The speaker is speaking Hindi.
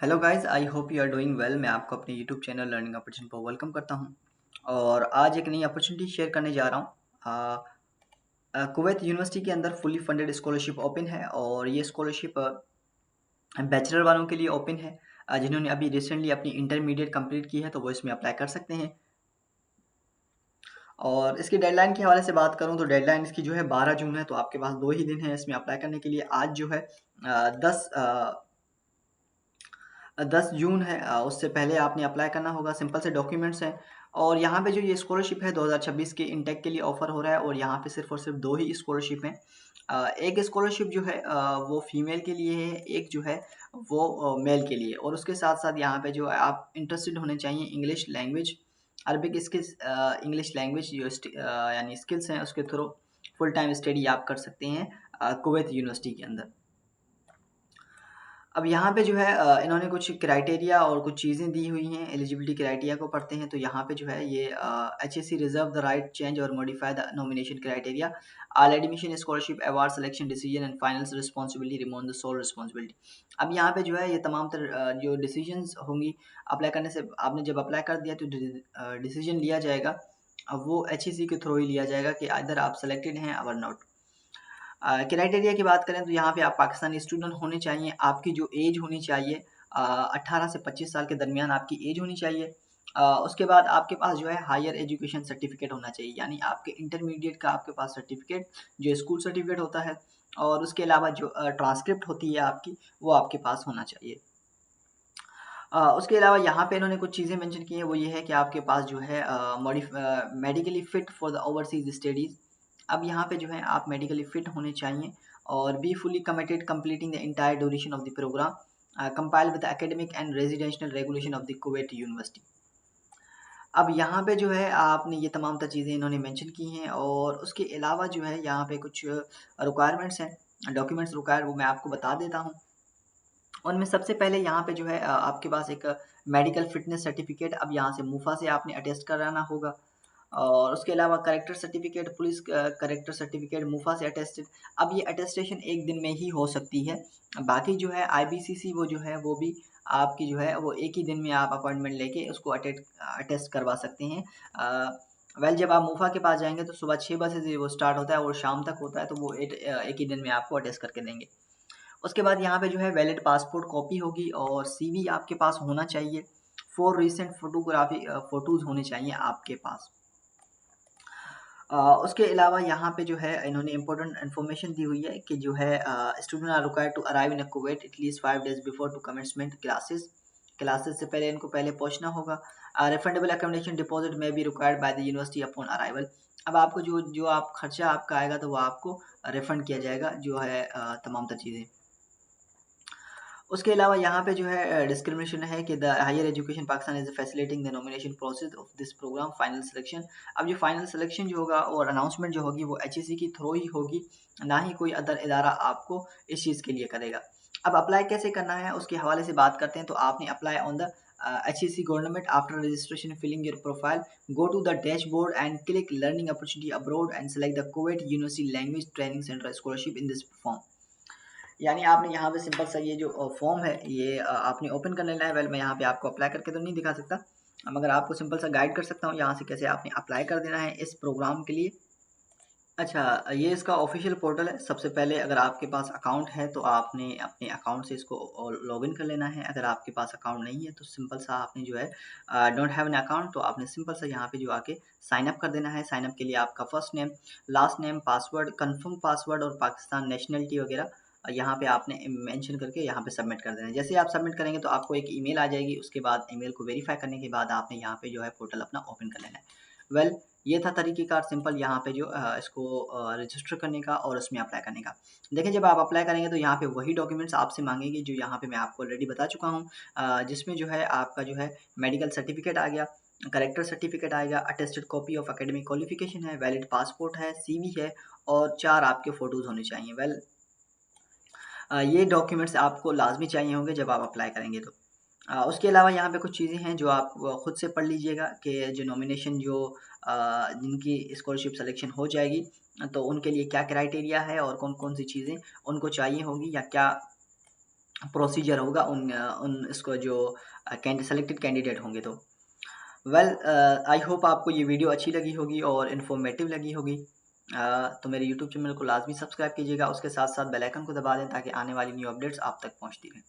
Hello guys, I hope you are doing well. मैं आपको अपने यूट्यूब चैनल लर्निंग अपॉर्चुनिटी पर वेलकम करता हूं और आज एक नई अपॉर्चुनिटी शेयर करने जा रहा हूं। कुवैत यूनिवर्सिटी के अंदर फुली फंडेड स्कॉलरशिप ओपन है और ये स्कॉलरशिप बैचलर वालों के लिए ओपन है। जिन्होंने अभी रिसेंटली अपनी इंटरमीडिएट कंप्लीट की है तो वो इसमें अप्लाई कर सकते हैं। और इसकी डेडलाइन के हवाले से बात करूं तो डेडलाइन इसकी जो है 12 जून है, तो आपके पास 2 ही दिन है इसमें अप्लाई करने के लिए। आज जो है 10 जून है, उससे पहले आपने अप्लाई करना होगा। सिंपल से डॉक्यूमेंट्स हैं और यहाँ पे जो ये स्कॉलरशिप है 2026 के इंटेक के लिए ऑफर हो रहा है और यहाँ पे सिर्फ और सिर्फ 2 ही स्कॉलरशिप हैं। एक स्कॉलरशिप जो है वो फीमेल के लिए है, एक जो है वो मेल के लिए। और उसके साथ साथ यहाँ पे जो है आप इंटरेस्टेड होने चाहिए English language, Arabic skills, English language जो यानी स्किल्स हैं उसके थ्रू फुल टाइम स्टडी आप कर सकते हैं कुवैत यूनिवर्सिटी के अंदर। अब यहाँ पे जो है इन्होंने कुछ क्राइटेरिया और कुछ चीज़ें दी हुई हैं। एलिजिबिलिटी क्राइटेरिया को पढ़ते हैं तो यहाँ पे जो है ये HSC reserve the right change और modify the nomination criteria. All admission scholarship award selection decision and final responsibility remain the sole responsibility. अब यहाँ पे जो है ये तमाम जो डिसीजंस होंगी अप्लाई करने से, आपने जब अप्लाई कर दिया तो डिसीजन लिया जाएगा। अब वो एचएससी के थ्रू ही लिया जाएगा कि इधर आप सेलेक्टेड हैं और नॉट। क्राइटेरिया की बात करें तो यहाँ पे आप पाकिस्तानी स्टूडेंट होने चाहिए, आपकी जो एज होनी चाहिए 18 से 25 साल के दरमियान आपकी एज होनी चाहिए। उसके बाद आपके पास जो है हायर एजुकेशन सर्टिफिकेट होना चाहिए, यानी आपके इंटरमीडिएट का आपके पास सर्टिफिकेट जो स्कूल सर्टिफिकेट होता है। और उसके अलावा जो ट्रांसक्रिप्ट होती है आपकी वो आपके पास होना चाहिए। उसके अलावा यहाँ पे इन्होंने कुछ चीज़ें मेंशन की हैं, वो ये है कि आपके पास जो है medically fit for the overseas studies. अब यहाँ पे जो है आप मेडिकली फिट होने चाहिए और be fully committed completing the entire duration of the program compile with the academic and residential regulation of the Kuwait university. अब यहाँ पे जो है आपने ये तमाम तर चीज़ें इन्होंने मेंशन की हैं और उसके अलावा जो है यहाँ पे कुछ रिक्वायरमेंट्स हैं, डॉक्यूमेंट्स रिक्वायर, वो मैं आपको बता देता हूँ। उनमें सबसे पहले यहाँ पे जो है आपके पास एक मेडिकल फिटनेस सर्टिफिकेट, अब यहाँ से मुफा से आपने अटेस्ट कराना होगा। और उसके अलावा character certificate, police character certificate मुफा से अटेस्टेड। अब ये अटेस्टेशन एक दिन में ही हो सकती है, बाकी जो है आईबीसीसी वो जो है वो भी आपकी जो है वो एक ही दिन में आप अपॉइंटमेंट लेके उसको अटेस्ट करवा सकते हैं। वेल जब आप मुफा के पास जाएंगे तो सुबह 6 बजे से वो स्टार्ट होता है और शाम तक होता है, तो वो एक ही दिन में आपको अटेस्ट करके देंगे। उसके बाद यहाँ पे जो है वैलिड पासपोर्ट कॉपी होगी और सीवी आपके पास होना चाहिए। 4 रीसेंट फोटोग्राफी फ़ोटोज़ होने चाहिए आपके पास। उसके अलावा यहाँ पे जो है इन्होंने इम्पोर्टेंट इन्फॉर्मेशन दी हुई है कि जो है student are required to arrive in Kuwait at least 5 days before to commencement classes. Classes से पहले इनको पहले पहुंचना होगा। Refundable accommodation deposit may be required by the university upon arrival. अब आपको जो जो आप खर्चा आपका आएगा तो वो आपको रिफंड किया जाएगा, जो है तमाम तर चीज़ें। उसके अलावा यहाँ पे जो है डिस्क्रिमिनेशन है कि the higher education Pakistan is facilitating the nomination process of this programme final selection. अब ये फाइनल सिलेक्शन जो होगा और अनाउंसमेंट जो होगी वो एचईसी की थ्रू ही होगी, ना ही कोई अदर इदारा आपको इस चीज़ के लिए करेगा। अब अप्लाई कैसे करना है उसके हवाले से बात करते हैं, तो आपने apply on the HEC government after registration filling your profile go to the dashboard and click learning opportunity abroad and select the Kuwait university language training centre scholarship in this form. यानी आपने यहाँ पे सिंपल सा ये जो फॉर्म है ये आपने ओपन कर लेना है। वेल मैं यहाँ पे आपको अप्लाई करके तो नहीं दिखा सकता, मगर आपको सिंपल सा गाइड कर सकता हूँ यहाँ से कैसे आपने अप्लाई कर देना है इस प्रोग्राम के लिए। अच्छा, ये इसका ऑफिशियल पोर्टल है। सबसे पहले अगर आपके पास अकाउंट है तो आपने अपने अकाउंट से इसको लॉगिन कर लेना है। अगर आपके पास अकाउंट नहीं है तो सिंपल सा आपने जो है डोंट हैव एन अकाउंट, तो आपने सिंपल सा यहाँ पे जो आके साइन अप कर देना है। साइन अप के लिए आपका first name, last name, password, confirm password और पाकिस्तान नेशनलिटी वगैरह यहाँ पे आपने मेंशन करके यहाँ पे सबमिट कर देना है। जैसे आप सबमिट करेंगे तो आपको एक ईमेल आ जाएगी, उसके बाद ईमेल को वेरीफाई करने के बाद आपने यहाँ पे जो है पोर्टल अपना ओपन कर लेना है। वेल ये था तरीक़ेकार सिंपल यहाँ पे जो इसको रजिस्टर करने का और उसमें अप्लाई करने का। देखिए जब आप अप्लाई करेंगे तो यहाँ पे वही डॉक्यूमेंट्स आपसे मांगेंगे जो यहाँ पे मैं आपको ऑलरेडी बता चुका हूँ, जिसमें जो है आपका जो है मेडिकल सर्टिफिकेट आ गया, करेक्टर सर्टिफिकेट आएगा, attested copy of academic qualification है, वैलिड पासपोर्ट है, सीवी है और 4 आपके फ़ोटोज़ होने चाहिए। वेल ये डॉक्यूमेंट्स आपको लाजमी चाहिए होंगे जब आप अप्लाई करेंगे तो। उसके अलावा यहाँ पे कुछ चीज़ें हैं जो आप खुद से पढ़ लीजिएगा कि जो नॉमिनेशन जो जिनकी स्कॉलरशिप सिलेक्शन हो जाएगी तो उनके लिए क्या क्राइटेरिया है और कौन-कौन सी चीज़ें उनको चाहिए होंगी या क्या प्रोसीजर होगा उन इसको जो सेलेक्टेड कैंडिडेट होंगे तो। वेल, आई होप आपको ये वीडियो अच्छी लगी होगी और इन्फॉर्मेटिव लगी होगी। तो मेरे यूट्यूब चैनल को लाजमी सब्सक्राइब कीजिएगा, उसके साथ साथ बेल आइकन को दबा दें ताकि आने वाली न्यू अपडेट्स आप तक पहुंचती रहें।